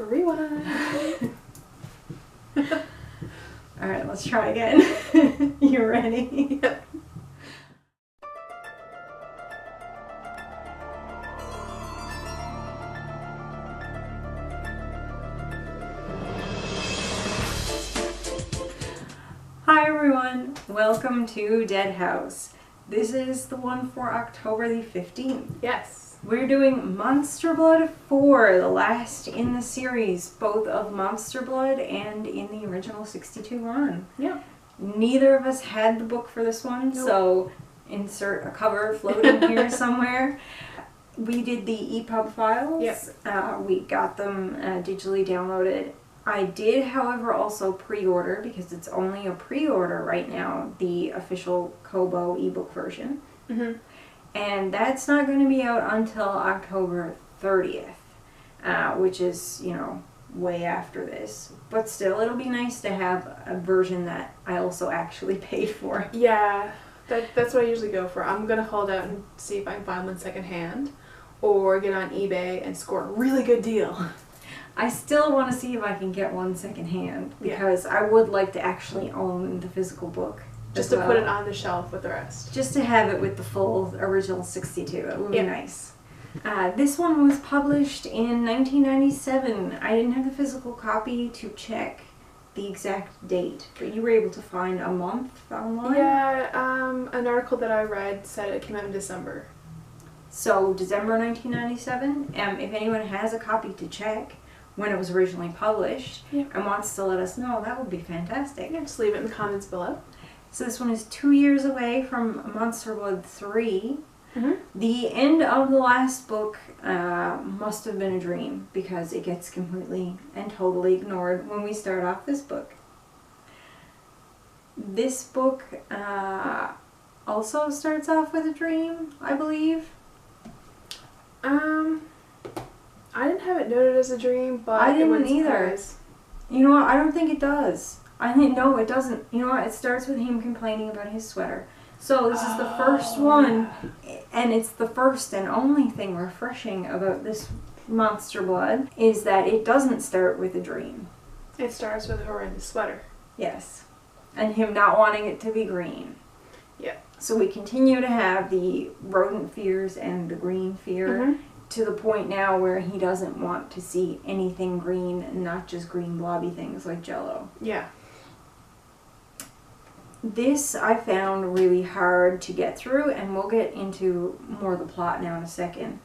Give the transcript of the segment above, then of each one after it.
Rewind. Alright, let's try again. You ready? Yep. Hi everyone, welcome to Deadhouse. This is the one for October the 15th. Yes. We're doing Monster Blood 4, the last in the series, both of Monster Blood and in the original 62 run. Yep. Neither of us had the book for this one, Nope. so insert a cover floating here somewhere. We did the EPUB files. Yep. We got them digitally downloaded. I did, however, also pre-order, because it's only a pre-order right now, the official Kobo ebook version. Mm-hmm. And that's not going to be out until October 30th, which is, you know, way after this. But still, it'll be nice to have a version that I also actually paid for. Yeah, that's what I usually go for. I'm going to hold out and see if I can find one secondhand, or get on eBay and score a really good deal. I still want to see if I can get one secondhand, because I would like to actually own the physical book. Just to put it on the shelf with the rest. Just to have it with the full original 62. It would be nice. This one was published in 1997. I didn't have the physical copy to check the exact date, but you were able to find a month online? Yeah, an article that I read said it came out in December. So, December 1997. If anyone has a copy to check when it was originally published and wants to let us know, that would be fantastic. Yeah, just leave it in the comments below. So this one is 2 years away from Monster Blood 3. Mm-hmm. The end of the last book must have been a dream, because it gets completely and totally ignored when we start off this book. This book also starts off with a dream, I believe. I didn't have it noted as a dream, but I didn't it wouldn't either. surprise. You know what? I don't think it does. I think, no, it doesn't. You know what? It starts with him complaining about his sweater. So this is the first one, and it's the first and only thing refreshing about this Monster Blood, is that it doesn't start with a dream. It starts with a horrendous sweater. Yes. And him not wanting it to be green. Yeah. So we continue to have the rodent fears and the green fear, to the point now where he doesn't want to see anything green, not just green blobby things like Jell-O. Yeah. This I found really hard to get through, and we'll get into more of the plot now in a second.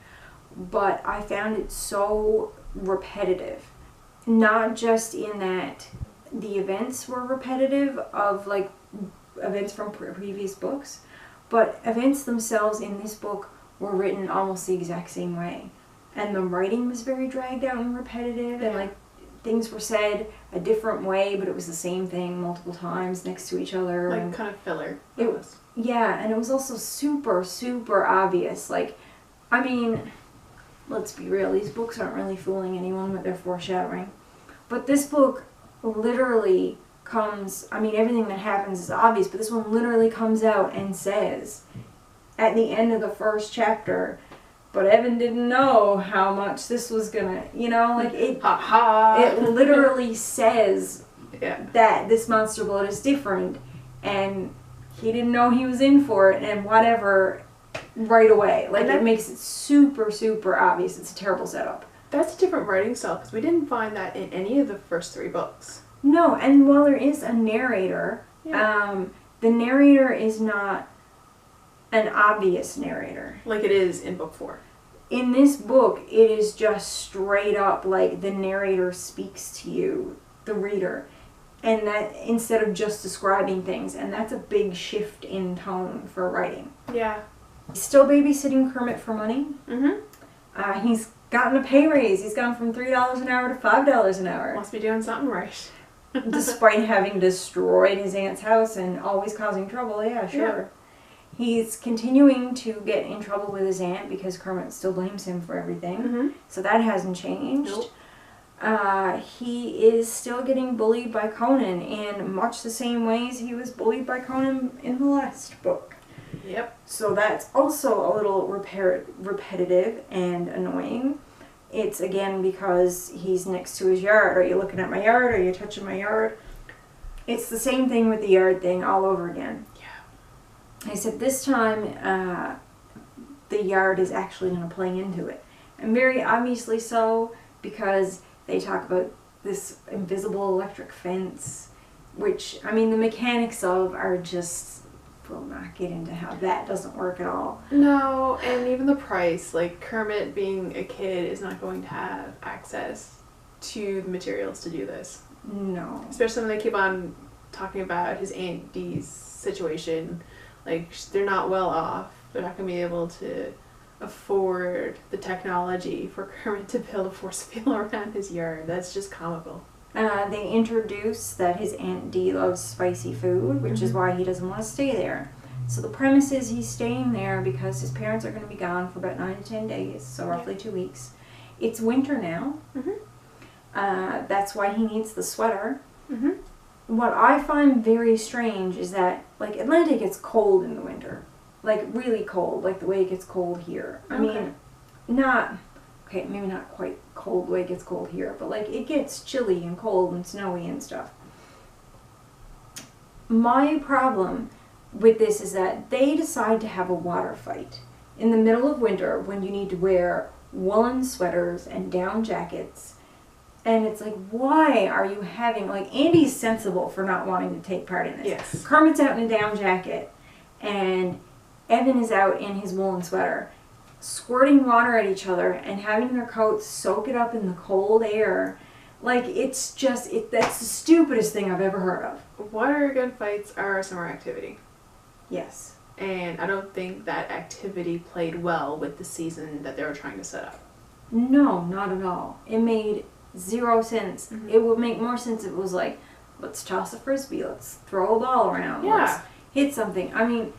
But I found it so repetitive. Not just in that the events were repetitive of, like, events from previous books, but events themselves in this book were written almost the exact same way. And the writing was very dragged out and repetitive, and, like, things were said a different way, but it was the same thing multiple times next to each other. Like, and kind of filler. It was. Yeah, and it was also super, super obvious. Like, I mean, let's be real, these books aren't really fooling anyone with their foreshadowing. But this book literally comes, I mean, everything that happens is obvious, but this one literally comes out and says, at the end of the first chapter, but Evan didn't know how much this was gonna, you know, like, it literally says that this Monster Blood is different, and he didn't know he was in for it, and whatever, right away. Like, it makes it super, super obvious. It's a terrible setup. That's a different writing style, because we didn't find that in any of the first 3 books. No, and while there is a narrator, the narrator is not an obvious narrator. Like it is in book 4. In this book, it is just straight up like the narrator speaks to you, the reader, and that instead of just describing things, and that's a big shift in tone for writing. Yeah. He's still babysitting Kermit for money. He's gotten a pay raise. He's gone from $3 an hour to $5 an hour. Must be doing something right. Despite having destroyed his aunt's house and always causing trouble, yeah, sure. Yeah. He's continuing to get in trouble with his aunt because Kermit still blames him for everything. So that hasn't changed. Nope. He is still getting bullied by Conan in much the same ways he was bullied by Conan in the last book. Yep. So that's also a little repetitive and annoying. it's again because he's next to his yard. Are you looking at my yard? Are you touching my yard? It's the same thing with the yard thing all over again. Yeah. Except this time, the yard is actually going to play into it. And very obviously so, because they talk about this invisible electric fence, which, I mean, the mechanics of are just, we'll not get into how that doesn't work at all. No, and even the price, like Kermit being a kid is not going to have access to the materials to do this. No. Especially when they keep on talking about his Aunt Dee's situation. Like, they're not well off. They're not going to be able to afford the technology for Kermit to build a force field around his yard. That's just comical. They introduce that his Aunt Dee loves spicy food, which is why he doesn't want to stay there. So the premise is he's staying there because his parents are going to be gone for about 9 to 10 days, so roughly 2 weeks. It's winter now. That's why he needs the sweater. What I find very strange is that, like, Atlanta gets cold in the winter. Like, really cold, like the way it gets cold here. I mean, maybe not quite cold the way it gets cold here, but, like, it gets chilly and cold and snowy and stuff. My problem with this is that they decide to have a water fight in the middle of winter when you need to wear woolen sweaters and down jackets. And it's like, why are you having, like, Andy's sensible for not wanting to take part in this. Yes. Kermit's out in a down jacket, and Evan is out in his woolen sweater, squirting water at each other and having their coats soak it up in the cold air. Like, it's just, that's the stupidest thing I've ever heard of. Water gun fights are a summer activity. Yes. And I don't think that activity played well with the season that they were trying to set up. No, not at all. It made 0 sense. It would make more sense if it was like, let's toss a frisbee, let's throw a ball around, let's hit something. I mean,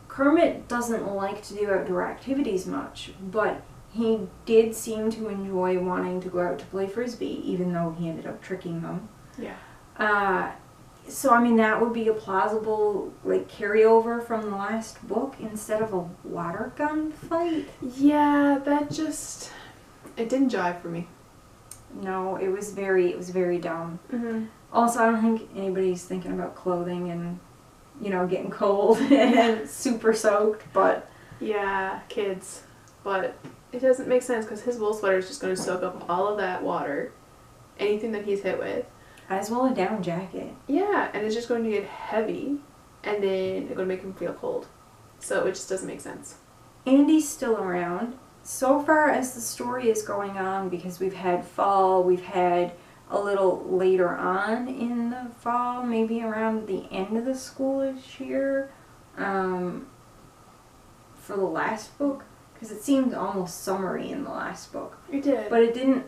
Kermit doesn't like to do outdoor activities much, but he did seem to enjoy wanting to go out to play frisbee, even though he ended up tricking them. Yeah. So, I mean, that would be a plausible, like, carryover from the last book instead of a water gun fight. Yeah, that just, it didn't jive for me. No, it was very dumb. Also, I don't think anybody's thinking about clothing and, you know, getting cold and super soaked, but... Yeah, kids. But it doesn't make sense because his wool sweater is just going to soak up all of that water, anything that he's hit with. As well a down jacket. Yeah, and it's just going to get heavy, and then it's going to make him feel cold. So it just doesn't make sense. Andy's still around. So far as the story is going on, because we've had fall, we've had a little later on in the fall, maybe around the end of the schoolish year, for the last book, because it seemed almost summery in the last book. It did. But it didn't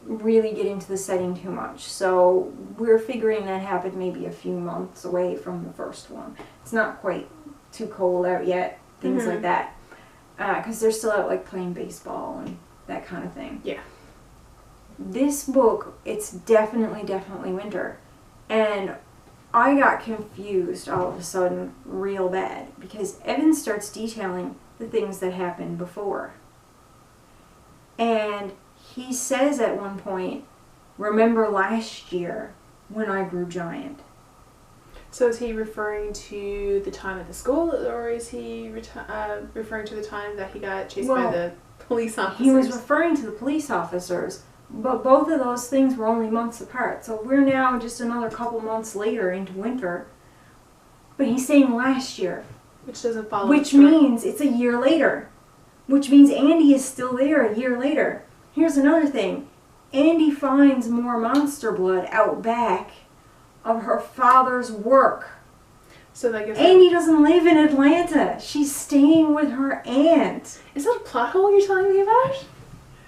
really get into the setting too much, so we're figuring that happened maybe a few months away from the first one. It's not quite too cold out yet, things like that. Because they're still out, like, playing baseball and that kind of thing. Yeah. This book, it's definitely winter. And I got confused all of a sudden real bad because Evan starts detailing the things that happened before. And he says at one point, remember last year when I grew giant. So is he referring to the time at the school, or is he referring to the time that he got chased by the police officers? He was referring to the police officers, but both of those things were only months apart. So we're now just another couple months later into winter. But he's saying last year. Which doesn't follow. Which means it's a year later. Which means Andy is still there a year later. Here's another thing. Andy finds more monster blood out back of her father's work. So that gives Andy doesn't live in Atlanta. She's staying with her aunt. Is that a plot hole you're telling me about?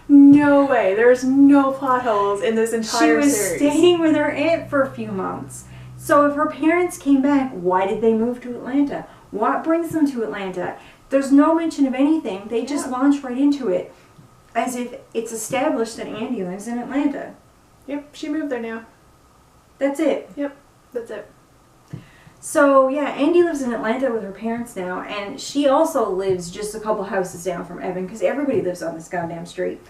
No way. There's no plot holes in this entire series. She was staying with her aunt for a few months. So if her parents came back, why did they move to Atlanta? What brings them to Atlanta? There's no mention of anything. They just launch right into it as if it's established that Andy lives in Atlanta. Yep, she moved there now. That's it. Yep, that's it. So, yeah, Andy lives in Atlanta with her parents now, and she also lives just a couple houses down from Evan, because everybody lives on this goddamn street.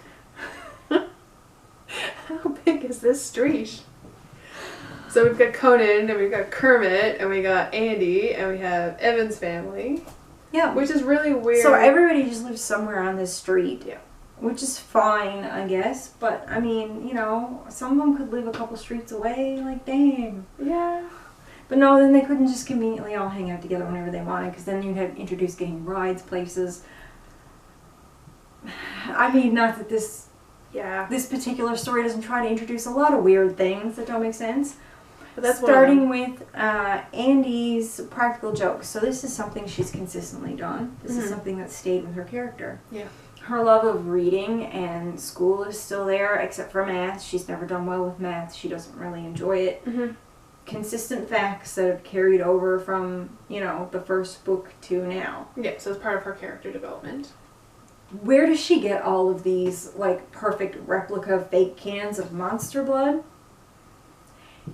how big is this street? So we've got Conan, and we've got Kermit, and we got Andy, and we have Evan's family. Yeah. Which is really weird. So everybody just lives somewhere on this street. Yeah. Which is fine, I guess. But, I mean, you know, some of them could live a couple streets away. Like, dang. Yeah. But no, then they couldn't just conveniently all hang out together whenever they wanted, because then you'd have to introduce getting rides places. I mean, not that this particular story doesn't try to introduce a lot of weird things that don't make sense. But that's starting with Andy's practical jokes. So this is something she's consistently done. This is something that stayed with her character. Yeah. Her love of reading and school is still there, except for math. She's never done well with math. She doesn't really enjoy it. Consistent facts that have carried over from, you know, the first book to now. Yeah, so it's part of her character development. Where does she get all of these, like, perfect replica fake cans of monster blood?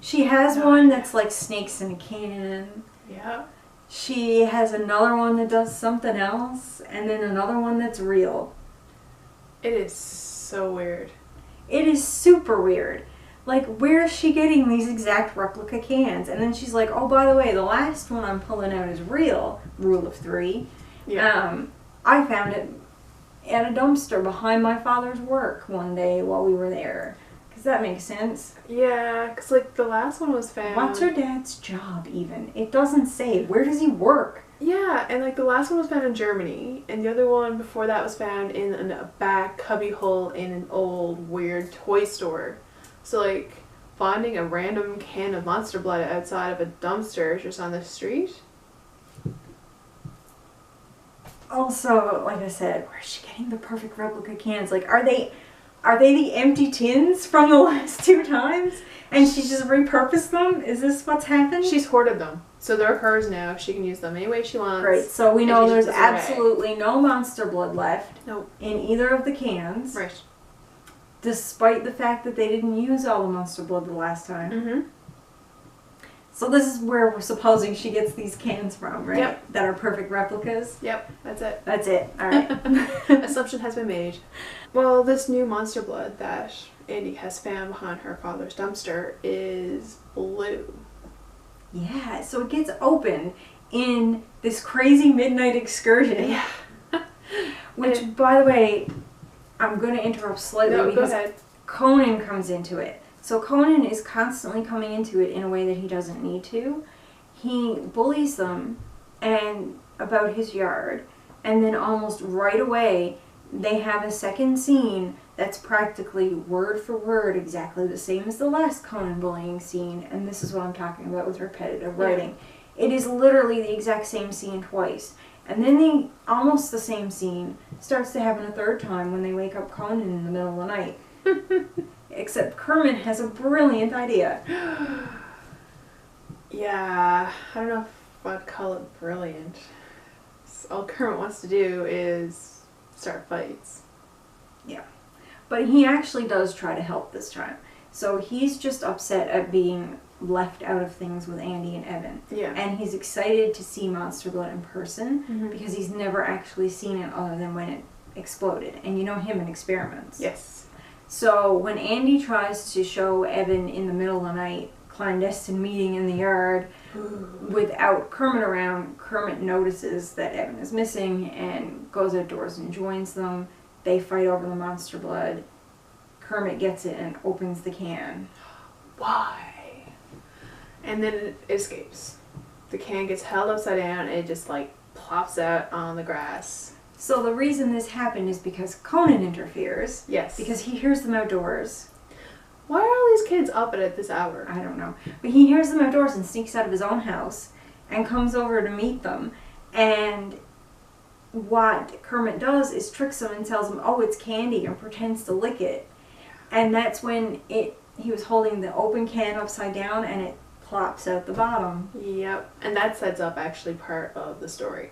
She has one that's like snakes in a can. Yeah. She has another one that does something else, and then another one that's real. It is so weird. It is super weird. Like, where is she getting these exact replica cans? And then she's like, oh, by the way, the last one I'm pulling out is real. Rule of 3. Yeah. I found it at a dumpster behind my father's work one day while we were there. Because that makes sense. Yeah, because, like, the last one was found... What's her dad's job, even? It doesn't say. Where does he work? Yeah, and, like, the last one was found in Germany, and the other one before that was found in a back cubbyhole in an old, weird toy store. So, like, finding a random can of monster blood outside of a dumpster just on the street? Also, like I said, where's she getting the perfect replica cans? Like, are they the empty tins from the last 2 times? And she just repurposed them? Is this what's happened? She's hoarded them. So they're hers now. She can use them any way she wants. Great. So we know there's just does it absolutely no monster blood left Nope. in either of the cans. Right. Despite the fact that they didn't use all the monster blood the last time. Mm-hmm. So this is where we're supposing she gets these cans from, right? Yep. That are perfect replicas? Yep, that's it. That's it. All right. Assumption has been made. Well, this new monster blood that Andy has found behind her father's dumpster is blue. Yeah, so it gets opened in this crazy midnight excursion. Yeah. Which, by the way, I'm going to interrupt slightly No, because go ahead. Conan comes into it. So Conan is constantly coming into it in a way that he doesn't need to. He bullies them and about his yard, and then almost right away they have a second scene that's practically word for word exactly the same as the last Conan bullying scene, and this is what I'm talking about with repetitive writing. It is literally the exact same scene twice. And then almost the same scene starts to happen a third time when they wake up Conan in the middle of the night. Except Kermit has a brilliant idea. Yeah, I don't know if I'd call it brilliant. All Kermit wants to do is start fights. Yeah. But he actually does try to help this time. So he's just upset at being left out of things with Andy and Evan. Yeah. And he's excited to see Monster Blood in person because he's never actually seen it other than when it exploded. And you know him in experiments. Yes. So when Andy tries to show Evan in the middle of the night clandestine meeting in the yard without Kermit around, Kermit notices that Evan is missing and goes outdoors and joins them. They fight over the monster blood. Kermit gets it and opens the can. Why? And then it escapes. The can gets held upside down and it just like plops out on the grass. So the reason this happened is because Conan interferes. Yes. Because he hears them outdoors. Why are all these kids up at this hour? I don't know. But he hears them outdoors and sneaks out of his own house and comes over to meet them. And what Kermit does is tricks them and tells them, oh, it's candy, and pretends to lick it. And that's when he was holding the open can upside down and it plops out the bottom. Yep. And that sets up actually part of the story.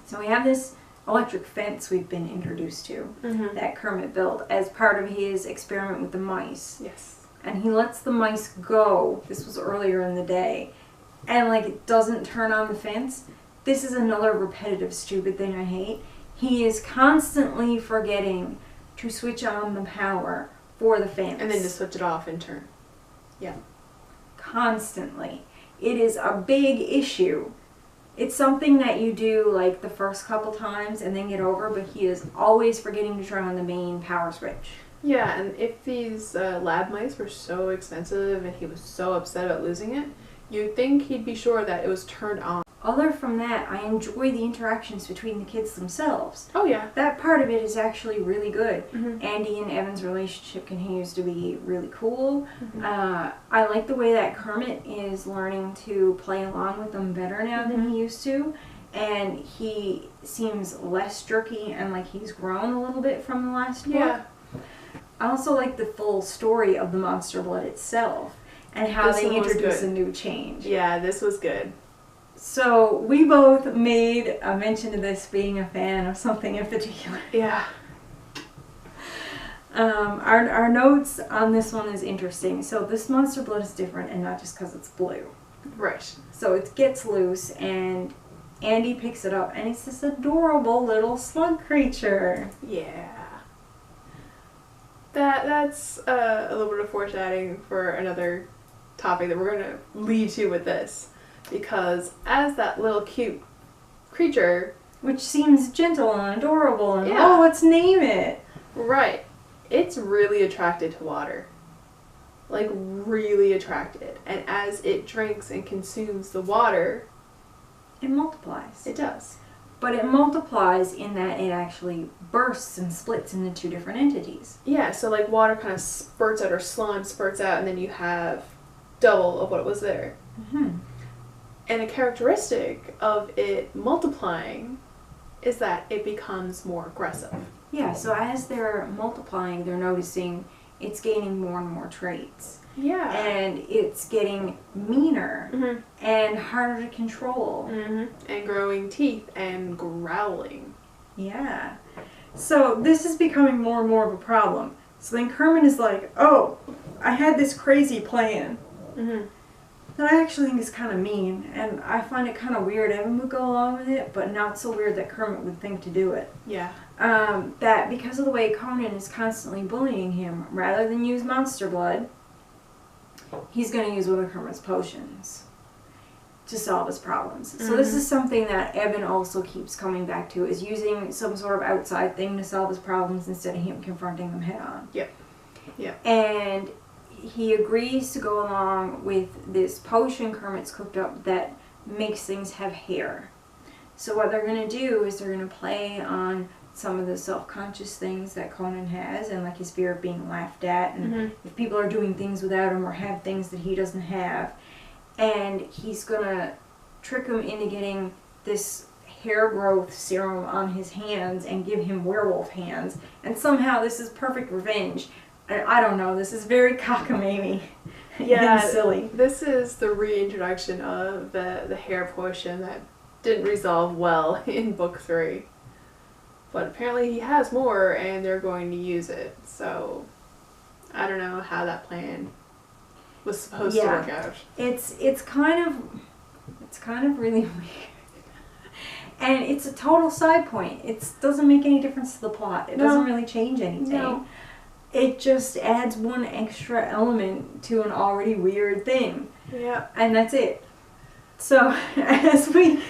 So we have this electric fence we've been introduced to that Kermit built as part of his experiment with the mice. Yes. And he lets the mice go. This was earlier in the day. And like it doesn't turn on the fence. This is another repetitive stupid thing I hate. He is constantly forgetting to switch on the power for the fence. And then to switch it off in turn. Yeah. Constantly. It is a big issue. It's something that you do like the first couple times and then get over, but he is always forgetting to turn on the main power switch. Yeah, and if these lab mice were so expensive and he was so upset about losing it, you'd think he'd be sure that it was turned on. Other from that, I enjoy the interactions between the kids themselves. Oh, yeah. That part of it is actually really good. Mm-hmm. Andy and Evan's relationship continues to be really cool. Mm-hmm. I like the way that Kermit is learning to play along with them better now than he used to. And he seems less jerky and like he's grown a little bit from the last book. Yeah. I also like the full story of the Monster Blood itself and how This they one was introduce good. a new change. Yeah, this was good. So we both made a mention of this being a fan of something in particular. Yeah. Our notes on this one is interesting. So this Monster Blood is different, and not just because it's blue. Right. So it gets loose, and Andy picks it up, and it's this adorable little slug creature. Yeah. That's a little bit of foreshadowing for another topic that we're going to lead to with this. Because as that little cute creature... Which seems gentle and adorable, and Yeah. oh, let's name it. Right. It's really attracted to water. Like, really attracted. And as it drinks and consumes the water, It multiplies. it does. But it multiplies in that it actually bursts and splits into two different entities. Yeah, so like water kind of spurts out, or slime spurts out, and then you have double of what was there. Mm-hmm. And a characteristic of it multiplying is that it becomes more aggressive. Yeah, so as they're multiplying, they're noticing it's gaining more and more traits. Yeah. And it's getting meaner Mm-hmm. and harder to control. Mm-hmm. And growing teeth and growling. Yeah. So this is becoming more and more of a problem. So then Kermit is like, oh, I had this crazy plan Mm-hmm. that I actually think is kind of mean. And I find it kind of weird. Evan would go along with it, but not so weird that Kermit would think to do it. Yeah. That because of the way Conan is constantly bullying him, rather than use Monster Blood, he's going to use one of Kermit's potions to solve his problems. So this is something that Evan also keeps coming back to, is using some sort of outside thing to solve his problems instead of him confronting them head on. Yep. Yep. And he agrees to go along with this potion Kermit's cooked up that makes things have hair. So what they're going to do is they're going to play on some of the self-conscious things that Conan has, and like his fear of being laughed at, and if people are doing things without him or have things that he doesn't have. And he's going to trick him into getting this hair growth serum on his hands and give him werewolf hands. And somehow this is perfect revenge. I don't know, this is very cockamamie and silly. This is the reintroduction of the hair potion that didn't resolve well in book 3. But apparently he has more, and they're going to use it. So I don't know how that plan was supposed to work out. It's kind of really weird. And it's a total side point. It doesn't make any difference to the plot. It doesn't really change anything. No. It just adds one extra element to an already weird thing. Yeah. And that's it. So as we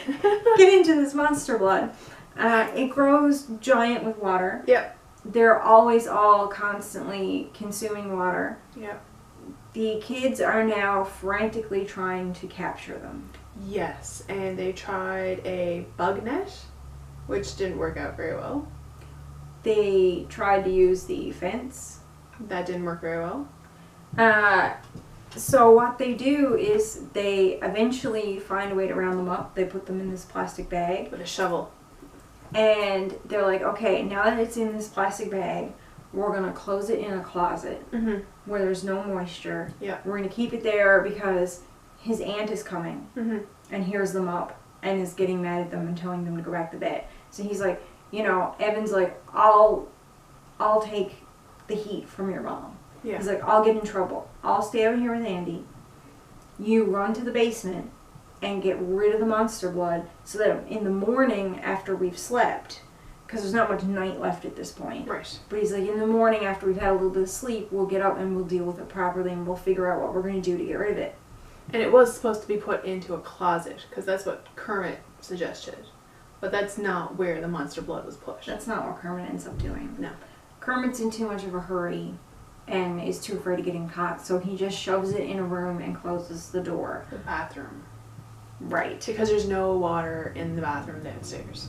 get into this Monster Blood, it grows giant with water. Yep. They're always all constantly consuming water. Yep. The kids are now frantically trying to capture them. Yes, and they tried a bug net, which didn't work out very well. They tried to use the fence. That didn't work very well. So what they do is they eventually find a way to round them up. They put them in this plastic bag. With a shovel. And they're like, okay, now that it's in this plastic bag, we're going to close it in a closet where there's no moisture. Yeah. We're going to keep it there because his aunt is coming and hears them up and is getting mad at them and telling them to go back to bed. So he's like, you know, Evan's like, I'll take the heat from your mom. Yeah. He's like, I'll get in trouble. I'll stay over here with Andy. You run to the basement and get rid of the Monster Blood so that in the morning after we've slept, because there's not much night left at this point. Right. But he's like, in the morning after we've had a little bit of sleep, we'll get up and we'll deal with it properly and we'll figure out what we're going to do to get rid of it. And it was supposed to be put into a closet, because that's what Kermit suggested. But that's not where the monster blood was pushed. That's not what Kermit ends up doing. No. Kermit's in too much of a hurry and is too afraid of getting caught, so he just shoves it in a room and closes the door. The bathroom. Right. Because there's no water in the bathroom downstairs.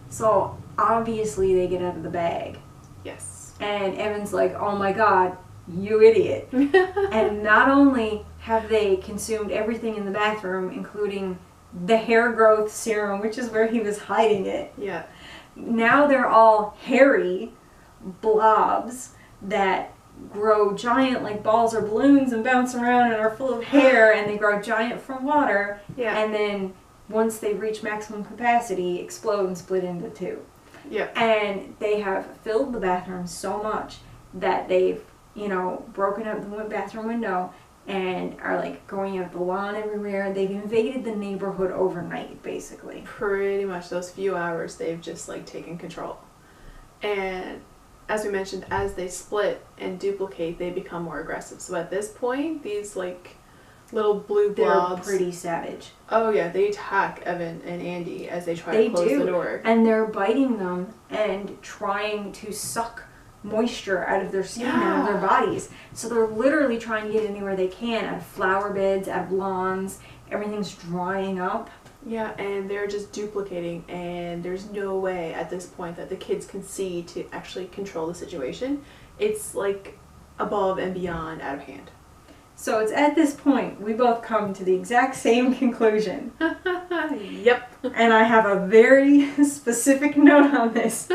So, obviously they get out of the bag. Yes. And Evan's like, oh my god, you idiot. And not only have they consumed everything in the bathroom, including the hair growth serum, which is where he was hiding it. Yeah. Now they're all hairy blobs that grow giant like balls or balloons and bounce around and are full of hair, and they grow giant from water. Yeah. And then once they reach maximum capacity, explode and split into two. Yeah. And they have filled the bathroom so much that they've, broken out the bathroom window and are like going out the lawn everywhere. They've invaded the neighborhood overnight, basically. Pretty much those few hours they've just like taken control. And as we mentioned, as they split and duplicate, they become more aggressive. So at this point, these like little blue blobs, they're pretty savage. Oh yeah, they attack Evan and Andy as they try to close the door. And they're biting them and trying to suck moisture out of their skin, out of their bodies. So they're literally trying to get anywhere they can, out of flower beds, out of lawns. Everything's drying up. Yeah, and they're just duplicating, and there's no way at this point that the kids can see to actually control the situation. It's like above and beyond out of hand. So it's at this point we both come to the exact same conclusion. Yep. And I have a very specific note on this.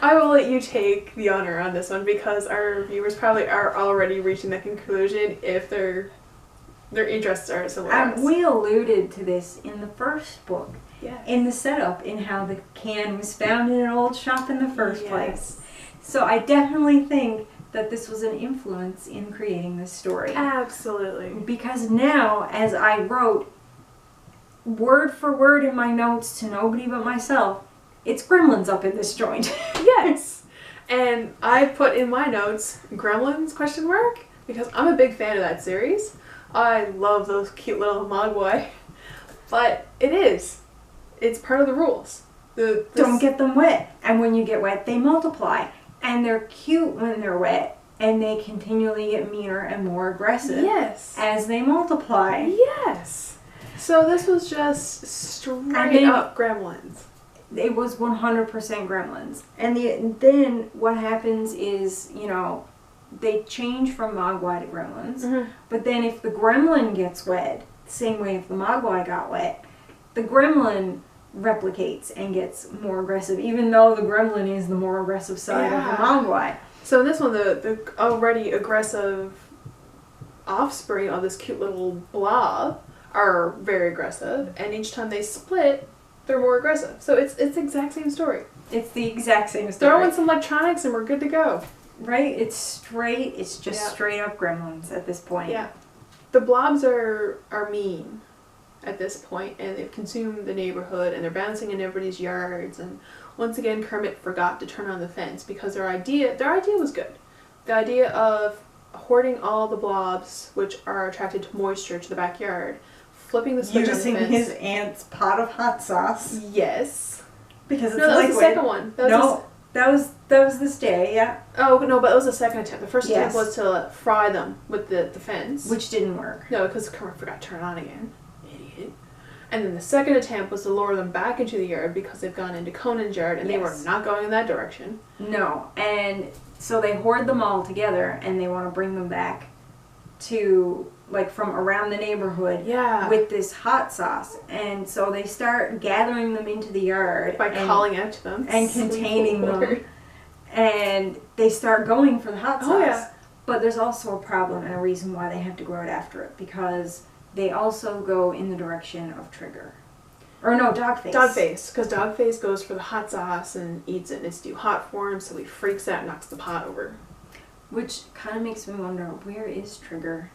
I will let you take the honor on this one, because our viewers probably are already reaching that conclusion if their interests are similar. We alluded to this in the first book. Yes. In the setup, in how the can was found in an old shop in the first place. So I definitely think that this was an influence in creating this story. Absolutely. Because now, as I wrote word for word in my notes to nobody but myself, it's gremlins up in this joint. Yes. And I put in my notes, gremlins, ? Because I'm a big fan of that series. I love those cute little mogwai. But it's part of the rules. Don't get them wet. And when you get wet, they multiply. And they're cute when they're wet. And they continually get meaner and more aggressive. Yes. As they multiply. Yes. So this was just straight up gremlins. It was 100% gremlins. And then what happens is, they change from mogwai to gremlins. Mm-hmm. But then if the gremlin gets wet, the same way if the mogwai got wet, the gremlin replicates and gets more aggressive, even though the gremlin is the more aggressive side of the mogwai. So in this one, the already aggressive offspring of this cute little blob are very aggressive, and each time they split, they're more aggressive. So it's the exact same story. It's the exact same story. Throw in some electronics and we're good to go. Right? It's just straight up gremlins at this point. Yeah. The blobs are mean at this point, and they've consumed the neighborhood, and they're bouncing in everybody's yards, and once again Kermit forgot to turn on the fence, because their idea was good. The idea of hoarding all the blobs, which are attracted to moisture, to the backyard, flipping the switch on the fence. Using his aunt's pot of hot sauce. Yes. Because it's that liquid. was the second one. That was this day, yeah. Oh, no, but it was the second attempt. The first attempt was to fry them with the fence. Which didn't work. No, because Kermit forgot to turn it on again. Idiot. And then the second attempt was to lure them back into the yard, because they've gone into Conan's yard, and they were not going in that direction. No, and so they hoard them all together, and they want to bring them back to, from around the neighborhood with this hot sauce. And so they start gathering them into the yard. By calling out to them. And containing them. And they start going for the hot sauce. Oh, yeah. But there's also a problem and a reason why they have to go out after it. Because they also go in the direction of Trigger. Or no, Dogface. Dogface. Because Dogface goes for the hot sauce and eats it, and it's too hot for him, so he freaks out and knocks the pot over. Which kind of makes me wonder, where is Trigger?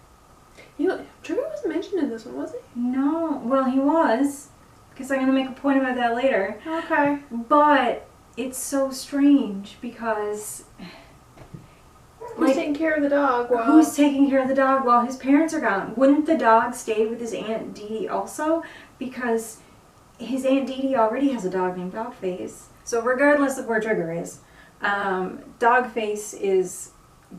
Trigger wasn't mentioned in this one, was he? No. Well, he was. because I'm going to make a point about that later. Okay. But it's so strange because... Who's taking care of the dog while... Who's taking care of the dog while his parents are gone? Wouldn't the dog stay with his Aunt Dee Dee also? Because his Aunt Dee Dee already has a dog named Dogface. So regardless of where Trigger is, Dogface is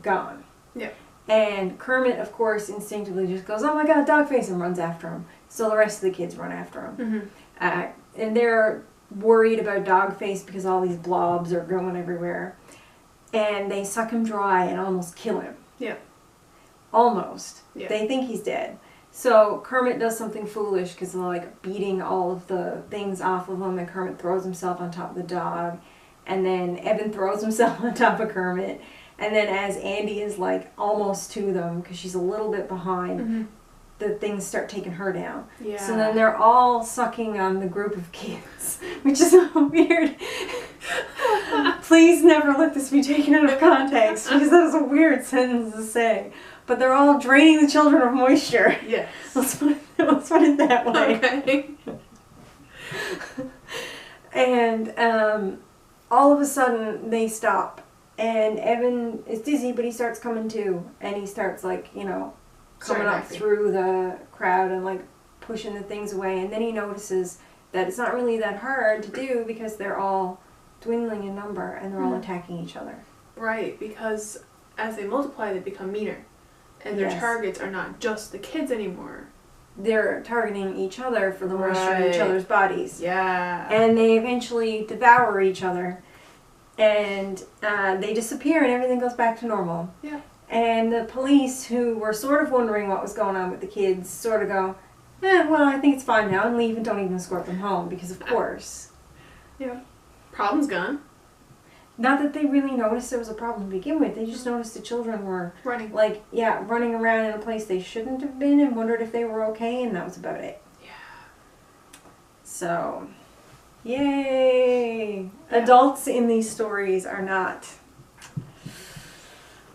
gone. Yeah. And Kermit, of course, instinctively just goes, oh my god, Dogface, and runs after him. So the rest of the kids run after him. And they're worried about Dogface because all these blobs are growing everywhere. And they suck him dry and almost kill him. Yeah. Almost. Yeah. They think he's dead. So Kermit does something foolish because they're like beating all of the things off of him, and Kermit throws himself on top of the dog. And then Evan throws himself on top of Kermit. And then as Andy is like almost to them because she's a little bit behind, the things start taking her down. Yeah. So then they're all sucking on the group of kids, which is so weird. Please never let this be taken out of context because that is a weird sentence to say. But they're all draining the children of moisture. Yes. Let's put it that way. Okay. And all of a sudden they stop. And Evan is dizzy, but he starts coming to. And he starts like, you know, coming up through the crowd and like pushing the things away. And then he notices that it's not really that hard to do because they're all dwindling in number and they're all attacking each other. Right, because as they multiply, they become meaner. And their targets are not just the kids anymore. They're targeting each other for the moisture in each other's bodies. Yeah. And they eventually devour each other. And they disappear and everything goes back to normal. Yeah. And the police, who were sort of wondering what was going on with the kids, sort of go, well, I think it's fine now, and leave and don't even escort them home, because of course. Yeah. Problem's gone. Not that they really noticed there was a problem to begin with. They just noticed the children were running. Like, yeah, running around in a place they shouldn't have been and wondered if they were okay, and that was about it. Yeah. So, yay! Yeah. Adults in these stories are not.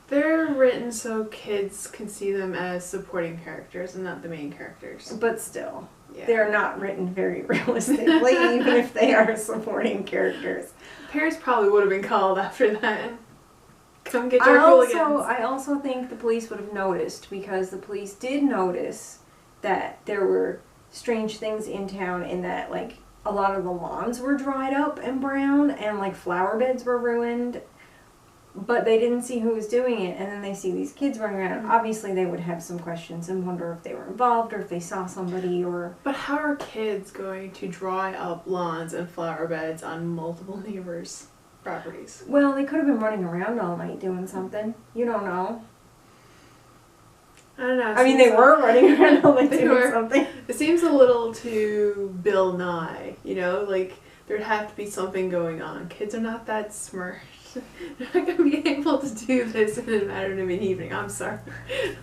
They're written so kids can see them as supporting characters and not the main characters. But still, they're not written very realistically, even if they are supporting characters. Parents probably would have been called after that. Come get your hooligans. I also think the police would have noticed, because the police did notice that there were strange things in town, in that like a lot of the lawns were dried up and brown and like flower beds were ruined, but they didn't see who was doing it. And then they see these kids running around. Obviously they would have some questions and wonder if they were involved or if they saw somebody or... But how are kids going to dry up lawns and flower beds on multiple neighbors' properties? Well, they could have been running around all night doing something. You don't know. I don't know. I mean, they were running around all night doing something. It seems a little too Bill Nye, you know? Like, there'd have to be something going on. Kids are not that smart. They're not going to be able to do this in a matter of an evening. I'm sorry.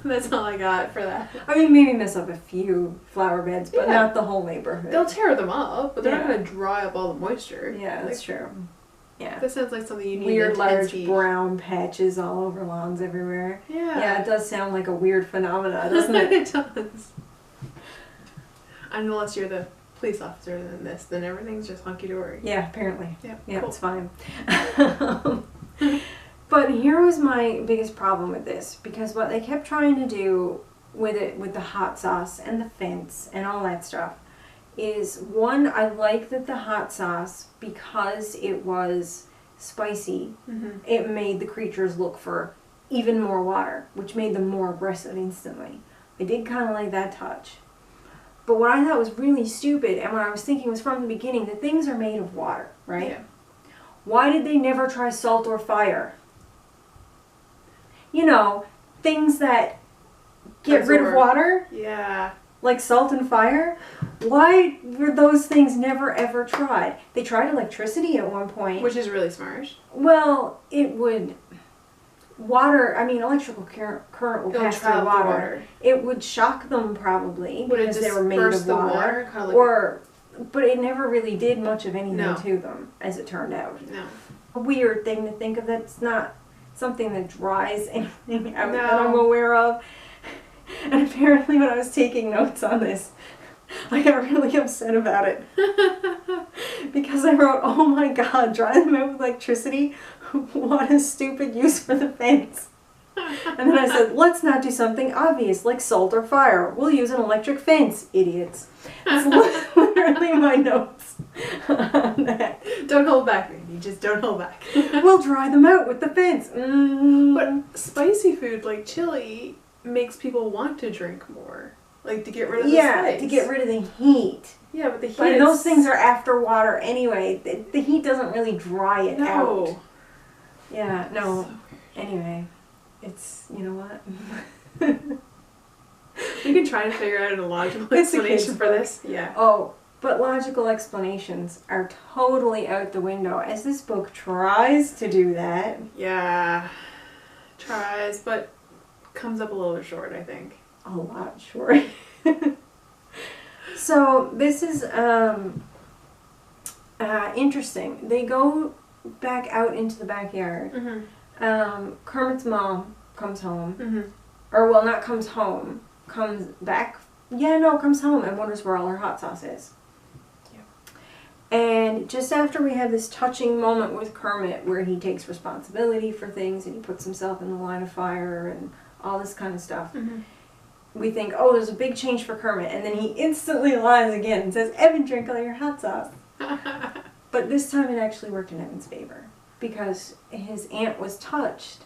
That's all I got for that. I mean, maybe mess up a few flower beds, but not the whole neighborhood. They'll tear them up, but they're not going to dry up all the moisture. Yeah, that's true. Yeah. That sounds like something you need. Weird large brown patches all over lawns everywhere. Yeah. Yeah, it does sound like a weird phenomenon, doesn't it? It does. Unless you're the police officer in this, then everything's just hunky-dory. Yeah, apparently. Yeah, cool. It's fine. But here was my biggest problem with this, because what they kept trying to do with it, with the hot sauce and the fence and all that stuff, is, one, I like that the hot sauce, because it was spicy, it made the creatures look for even more water, which made them more aggressive instantly. I did kind of like that touch. But what I thought was really stupid, and what I was thinking was from the beginning, the things are made of water, right? Yeah. Why did they never try salt or fire? You know, things that get rid of water? Yeah. Like salt and fire? Why were those things never ever tried? They tried electricity at one point. Which is really smart. Well, it would... Water, I mean, electrical current will pass through water. It would shock them probably, because they were made of water. Kind of like or, but it never really did much of anything to them, as it turned out. No. A weird thing to think of. That's not something that dries anything out that I'm aware of. And apparently when I was taking notes on this, I got really upset about it. Because I wrote, oh my god, dry them out with electricity? What a stupid use for the fence. And then I said, let's not do something obvious like salt or fire. We'll use an electric fence, idiots. That's literally my notes on that. Don't hold back, Randy. Just don't hold back. We'll dry them out with the fence. But spicy food like chili makes people want to drink more. Like to get rid of the spice. To get rid of the heat. Yeah, but the heat But those things are after water anyway. The heat doesn't really dry it out. Yeah, no. Anyway, it's, you know what? We can try to figure out a logical explanation for this. Yeah. Oh, but logical explanations are totally out the window as this book tries to do that. Yeah. Tries, but comes up a little bit short, I think. A lot short. So this is interesting. They go back out into the backyard. Mm-hmm. Kermit's mom comes home. Mm-hmm. Or, well, not comes home. Comes back. Yeah, no, comes home and wonders where all her hot sauce is. Yeah. And just after we have this touching moment with Kermit where he takes responsibility for things and he puts himself in the line of fire and all this kind of stuff, mm-hmm. we think, oh, there's a big change for Kermit. And then he instantly lies again and says, Evan, drink all your hot sauce. But this time it actually worked in Evan's favor because his aunt was touched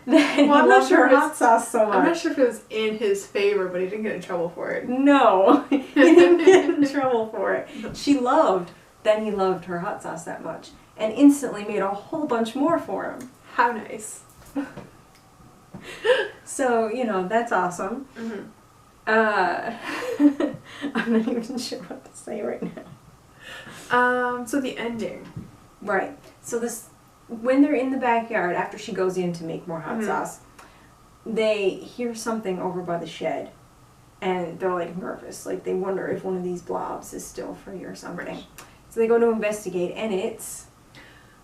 that he loved her hot sauce so much. I'm not sure if it was in his favor, but he didn't get in trouble for it. No, he didn't get in trouble for it. She loved that he loved her hot sauce that much and instantly made a whole bunch more for him. How nice. So, you know, that's awesome. Mm-hmm. I'm not even sure what to say right now. So the ending. Right. So this, when they're in the backyard, after she goes in to make more hot mm-hmm. sauce, they hear something over by the shed. And they're like nervous. Like they wonder if one of these blobs is still free or something. Right. So they go to investigate and it's...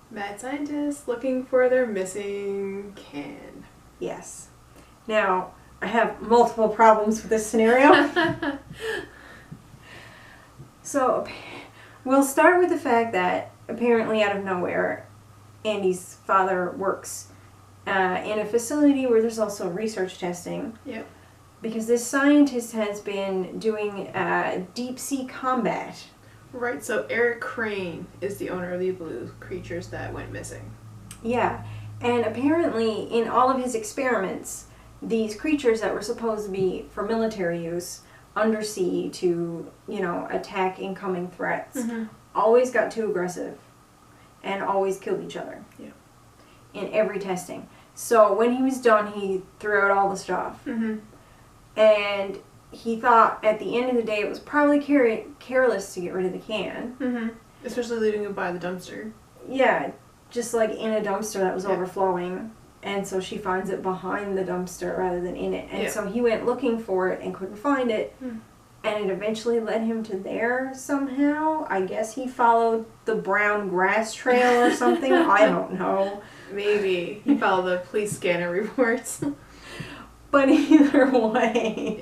Mad scientists looking for their missing can. Yes. Now, I have multiple problems with this scenario. So, we'll start with the fact that apparently out of nowhere, Andy's father works in a facility where there's also research testing. Yep. Because this scientist has been doing deep sea combat. Right, so Eric Crane is the owner of the blue creatures that went missing. Yeah, and apparently in all of his experiments, these creatures that were supposed to be for military use, undersea to, you know, attack incoming threats, mm-hmm. always got too aggressive and always killed each other. Yeah. In every testing. So when he was done, he threw out all the stuff. Mm-hmm. And he thought at the end of the day it was probably careless to get rid of the can. Mm-hmm. Especially leaving it by the dumpster. Yeah, just like in a dumpster that was yeah. overflowing. And so she finds it behind the dumpster rather than in it. And yeah. so he went looking for it and couldn't find it. And it eventually led him to there somehow. I guess he followed the brown grass trail or something. I don't know. Maybe. He followed the police scanner reports. But either way,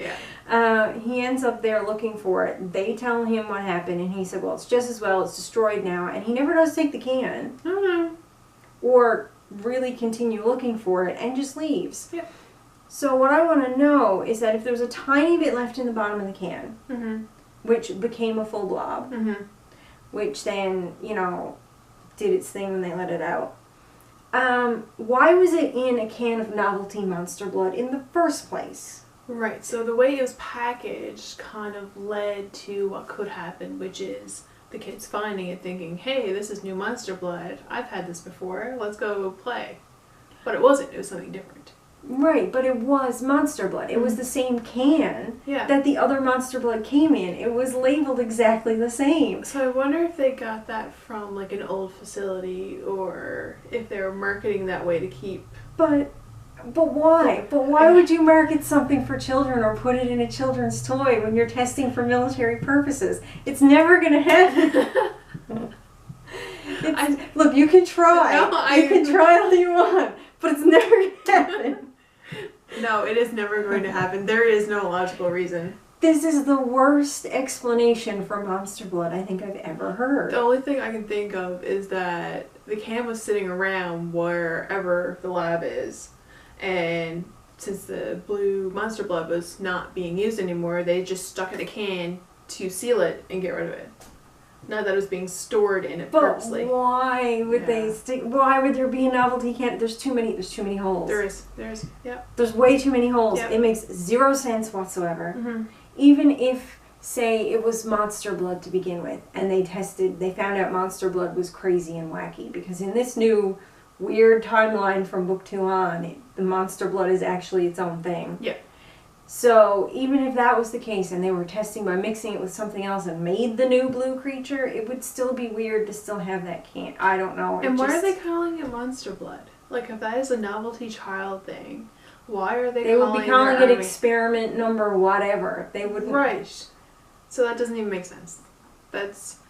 yeah. He ends up there looking for it. They tell him what happened, and he said, well, it's just as well. It's destroyed now. And he never does take the can. Mm-hmm. Or really continue looking for it, and just leaves. Yep. So what I want to know is that if there was a tiny bit left in the bottom of the can, mm-hmm. which became a full blob, mm-hmm. which then, you know, did its thing when they let it out, why was it in a can of novelty monster blood in the first place? Right, so the way it was packaged kind of led to what could happen, which is the kids finding it thinking, hey, this is new monster blood. I've had this before. Let's go play. But it wasn't. It was something different. Right, but it was monster blood. It was the same can yeah. that the other monster blood came in. It was labeled exactly the same. So I wonder if they got that from like an old facility or if they were marketing that way to keep... But why? But why would you market something for children or put it in a children's toy when you're testing for military purposes? It's never going to happen. Look, you can try. No, you can try all you want, but it's never going to happen. No, it is never going to happen. There is no logical reason. This is the worst explanation for monster blood I think I've ever heard. The only thing I can think of is that the can was sitting around wherever the lab is, and since the blue monster blood was not being used anymore, they just stuck in a can to seal it and get rid of it. Not that it was being stored in it purposely. But why would they stick? Why would there be a novelty can? There's too many holes. There is. Yep. There's way too many holes. Yep. It makes zero sense whatsoever. Mm-hmm. Even if, say, it was monster blood to begin with, and they found out monster blood was crazy and wacky, because in this new weird timeline from book 2 on, the monster blood is actually its own thing. Yeah. So even if that was the case, and they were testing by mixing it with something else and made the new blue creature, it would still be weird to still have that can. I don't know. And why are they calling it monster blood? Like, if that is a novelty child thing, why are they calling it? They would be calling it experiment number whatever. They wouldn't. Right. So that doesn't even make sense.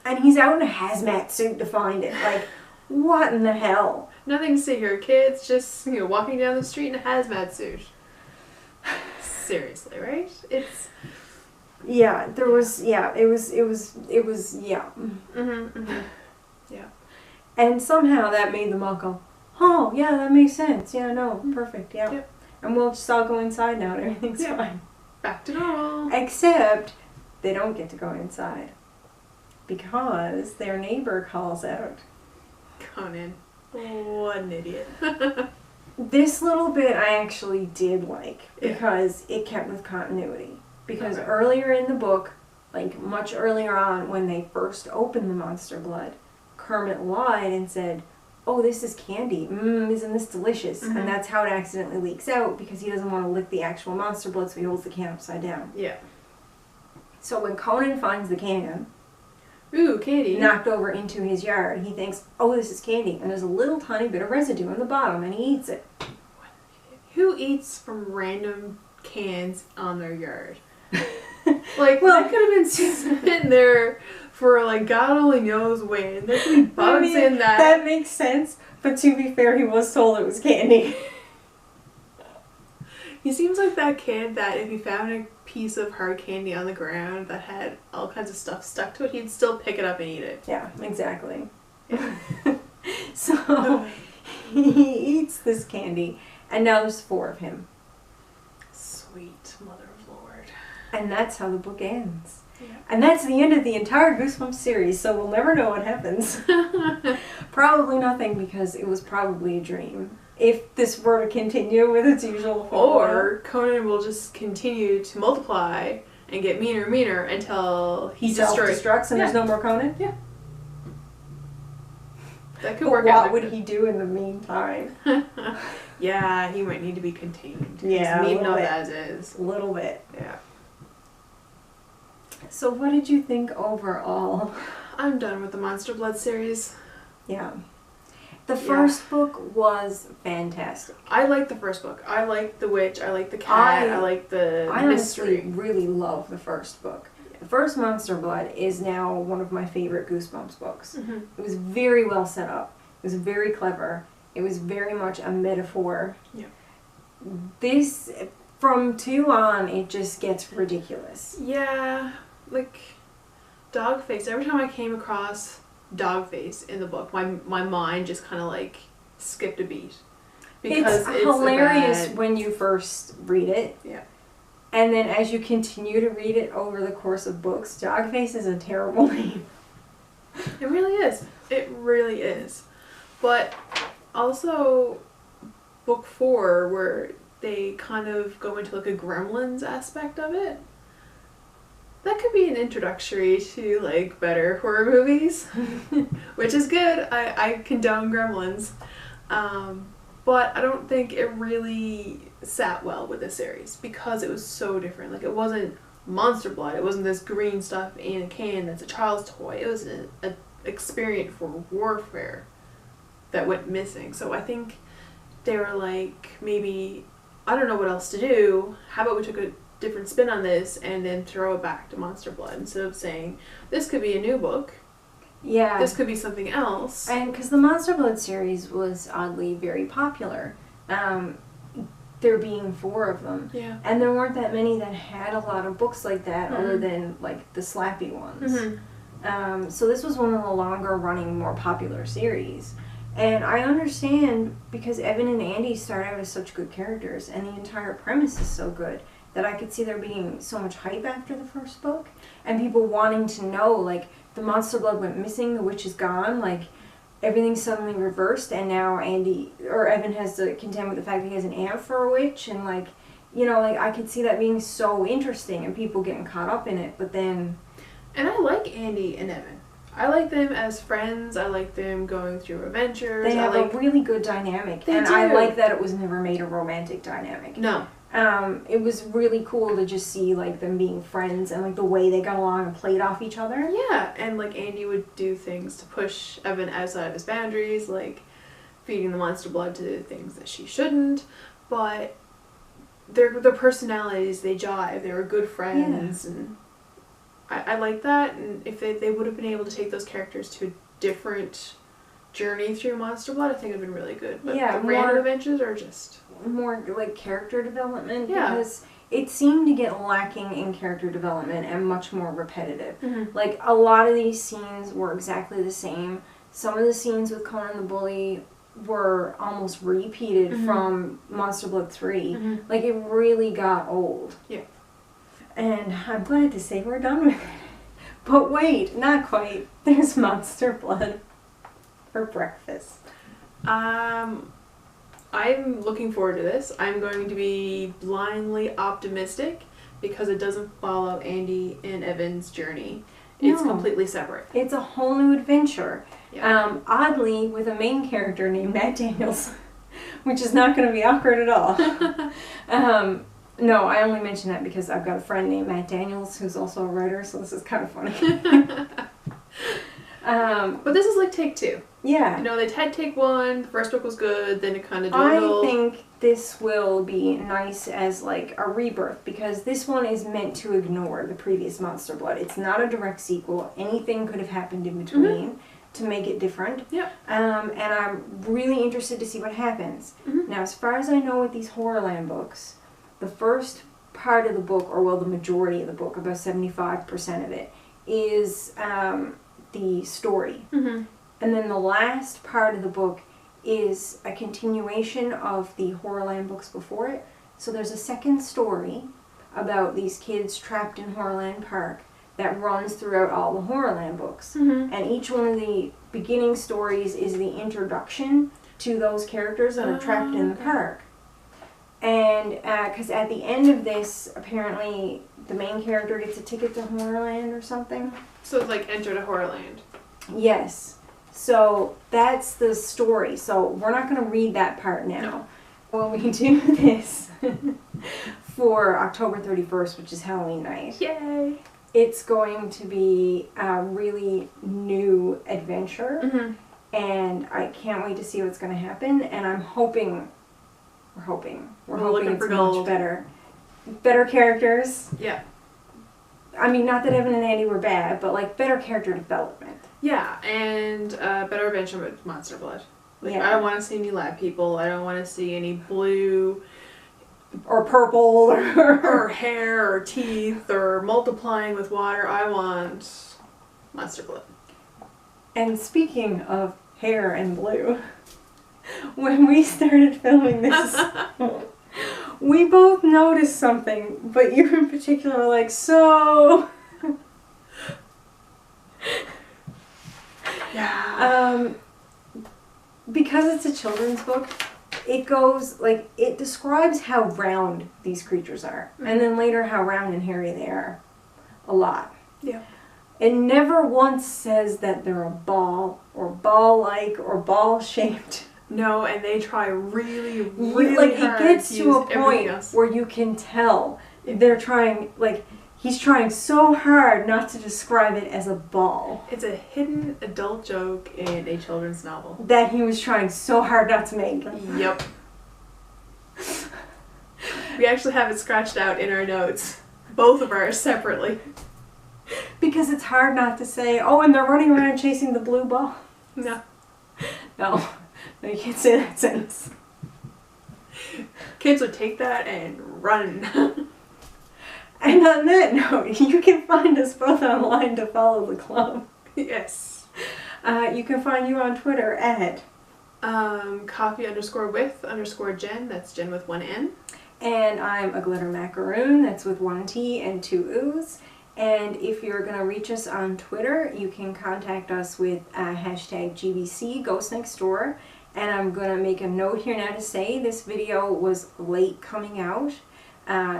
And he's out in a hazmat suit to find it. Like, what in the hell? Nothing to see here. Kids just, walking down the street in a hazmat suit. Seriously, right? It's... Yeah, it was, yeah. Mm-hmm, mm-hmm. Yeah. And somehow that made them all go, oh, yeah, that makes sense. Yeah, no, perfect, yeah. Yep. And we'll just all go inside now and everything's fine. Back to normal. Except they don't get to go inside. Because their neighbor calls out. Conan. What an idiot. This little bit I actually did like, because it kept with continuity. Because earlier in the book, like much earlier on when they first opened the monster blood, Kermit lied and said, oh, this is candy. Isn't this delicious? Mm-hmm. And that's how it accidentally leaks out, because he doesn't want to lick the actual monster blood, so he holds the can upside down. Yeah. So when Conan finds the can, ooh, candy, knocked over into his yard, he thinks, oh, this is candy. And there's a little tiny bit of residue on the bottom, and he eats it. Who eats from random cans on their yard? Like, well, that could have been sitting there for, like, God only knows when. There could be bugs in that. That makes sense, but to be fair, he was told it was candy. He seems like that kid that if he found a piece of hard candy on the ground that had all kinds of stuff stuck to it, he'd still pick it up and eat it. Yeah, exactly. Yeah. So, he eats this candy, and now there's 4 of him. Sweet mother of Lord. And that's how the book ends. Yeah. And that's the end of the entire Goosebumps series, so we'll never know what happens. Probably nothing, because it was probably a dream. If this were to continue with its usual form. Or Conan will just continue to multiply and get meaner and meaner until he self-destructs and there's no more Conan? Yeah. That could work out. What would he do in the meantime? Yeah, he might need to be contained. Yeah, he's mean enough as is. A little bit. Yeah. So what did you think overall? I'm done with the Monster Blood series. Yeah. The first book was fantastic. I liked the first book. I liked the witch. I liked the cat. I liked the mystery. I honestly really love the first book. The first Monster Blood is now one of my favorite Goosebumps books. Mm-hmm. It was very well set up. It was very clever. It was very much a metaphor. Yeah. This, from 2 on, it just gets ridiculous. Yeah. Like, Dogface. Every time I came across Dogface in the book, my mind just kind of like skipped a beat. Because it's hilarious when you first read it. Yeah. And then as you continue to read it over the course of books, Dogface is a terrible name. It really is. It really is. But also book 4, where they kind of go into like a Gremlins aspect of it. That could be an introductory to like better horror movies, which is good. I condone Gremlins. But I don't think it really sat well with the series because it was so different. Like, it wasn't Monster Blood. It wasn't this green stuff in a can that's a child's toy. It was an experience for warfare that went missing. So I think they were like, maybe, I don't know what else to do. How about we took a different spin on this and then throw it back to Monster Blood instead of saying, this could be a new book. Yeah. This could be something else. And because the Monster Blood series was oddly very popular. there being 4 of them. Yeah. And there weren't that many that had a lot of books like that, other than like the slappy ones. So this was one of the longer running, more popular series. And I understand, because Evan and Andy start out as such good characters, and the entire premise is so good, that I could see there being so much hype after the first book, and people wanting to know, like, the monster blood went missing, the witch is gone, like, everything's suddenly reversed, and now Evan has to contend with the fact that he has an aunt for a witch, and, like, you know, like, I could see that being so interesting, and people getting caught up in it, but then... And I like Andy and Evan. I like them as friends. I like them going through adventures. They have a really good dynamic, and do. I like that it was never made a romantic dynamic. No. It was really cool to just see, like, them being friends and, like, the way they got along and played off each other. Yeah, and, like, Andy would do things to push Evan outside of his boundaries, like feeding the monster blood to things that she shouldn't, but their personalities, they jive. They were good friends, and I like that, and if they would have been able to take those characters to a different journey through Monster Blood, I think it would have been really good. But the random adventures are just... more, like, character development, Yeah. because it seemed to get lacking in character development and much more repetitive. Like, a lot of these scenes were exactly the same. Some of the scenes with Conan the Bully were almost repeated from Monster Blood 3. Like, it really got old. Yeah. And I'm glad to say we're done with it. But wait, not quite. There's Monster Blood for breakfast. I'm looking forward to this. I'm going to be blindly optimistic because it doesn't follow Andy and Evan's journey. It's completely separate. It's a whole new adventure. Yeah. Oddly, with a main character named Matt Daniels, which is not going to be awkward at all. No, I only mention that because I've got a friend named Matt Daniels who's also a writer, so this is kind of funny. But this is like take 2. Yeah. You know, they had take 1, the first book was good, then it kind of dwindled. I think this will be nice as, like, a rebirth, because this one is meant to ignore the previous Monster Blood. It's not a direct sequel. Anything could have happened in between to make it different. Yeah. And I'm really interested to see what happens. Now, as far as I know with these Horrorland books, the first part of the book, or well, the majority of the book, about 75% of it, is the story. And then the last part of the book is a continuation of the Horrorland books before it. So there's a second story about these kids trapped in Horrorland Park that runs throughout all the Horrorland books. And each one of the beginning stories is the introduction to those characters that are trapped in the park. And because at the end of this, apparently the main character gets a ticket to Horrorland or something. So it's like Enter to Horrorland. Yes. So that's the story. So we're not going to read that part now. When we do this for October 31st, which is Halloween night. Yay! It's going to be a really new adventure. And I can't wait to see what's going to happen. And I'm hoping... We're hoping it's much better. Better characters. Yeah. I mean, not that Evan and Andy were bad, but, like, better character development. Yeah, and better adventure with Monster Blood. Like, Yeah. I don't want to see any lab people. I don't want to see any blue or purple or hair or teeth or multiplying with water. I want Monster Blood. And speaking of hair and blue, when we started filming this, we both noticed something, but you in particular were like, so... Yeah. Because it's a children's book, it goes, like, it describes how round these creatures are. And then later how round and hairy they are. A lot. Yeah. It never once says that they're a ball, or ball-like, or ball-shaped. No, and they try really, really like, hard it gets to a use point where you can tell they're trying, like, he's trying so hard not to describe it as a ball. It's a hidden adult joke in a children's novel. That he was trying so hard not to make. Yep. We actually have it scratched out in our notes. Both of ours separately. Because it's hard not to say, oh, and they're running around chasing the blue ball. No. No. No, you can't say that sentence. Kids would take that and run. And on that note, you can find us both online to follow the club. Yes. You can find you on Twitter at coffee_with_Jen. That's Jen with one N. And I'm a glitter macaroon. That's with one T and two O's. And if you're going to reach us on Twitter, you can contact us with hashtag GBC Ghost Next Door. And I'm going to make a note here now to say this video was late coming out.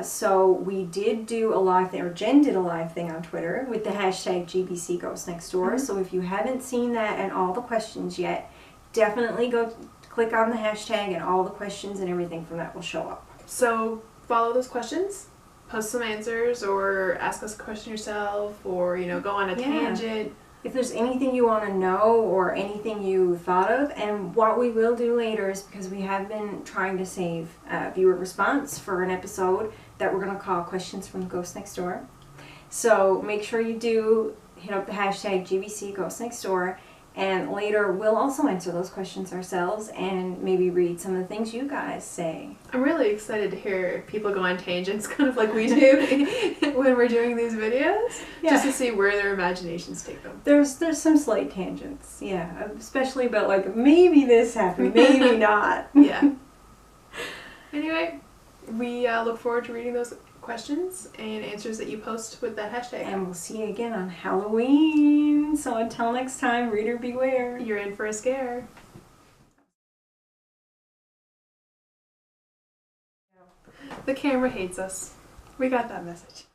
So we did do a live thing, or Jen did a live thing on Twitter with the hashtag GBC Ghost Next Door. So if you haven't seen that and all the questions yet, definitely go click on the hashtag and all the questions and everything from that will show up. So follow those questions, post some answers, or ask us a question yourself, or go on a tangent. If there's anything you want to know or anything you thought of, and what we will do later is, because we have been trying to save viewer response for an episode that we're going to call Questions from the Ghost Next Door. So make sure you do hit up the hashtag GBC Ghost Next Door, and later we'll also answer those questions ourselves and maybe read some of the things you guys say. I'm really excited to hear people go on tangents, kind of like we do when we're doing these videos, just to see where their imaginations take them. There's some slight tangents, especially about like maybe this happened, maybe not. Yeah. Anyway, we look forward to reading those questions and answers that you post with that hashtag. And we'll see you again on Halloween. So until next time, reader beware. You're in for a scare. The camera hates us. We got that message.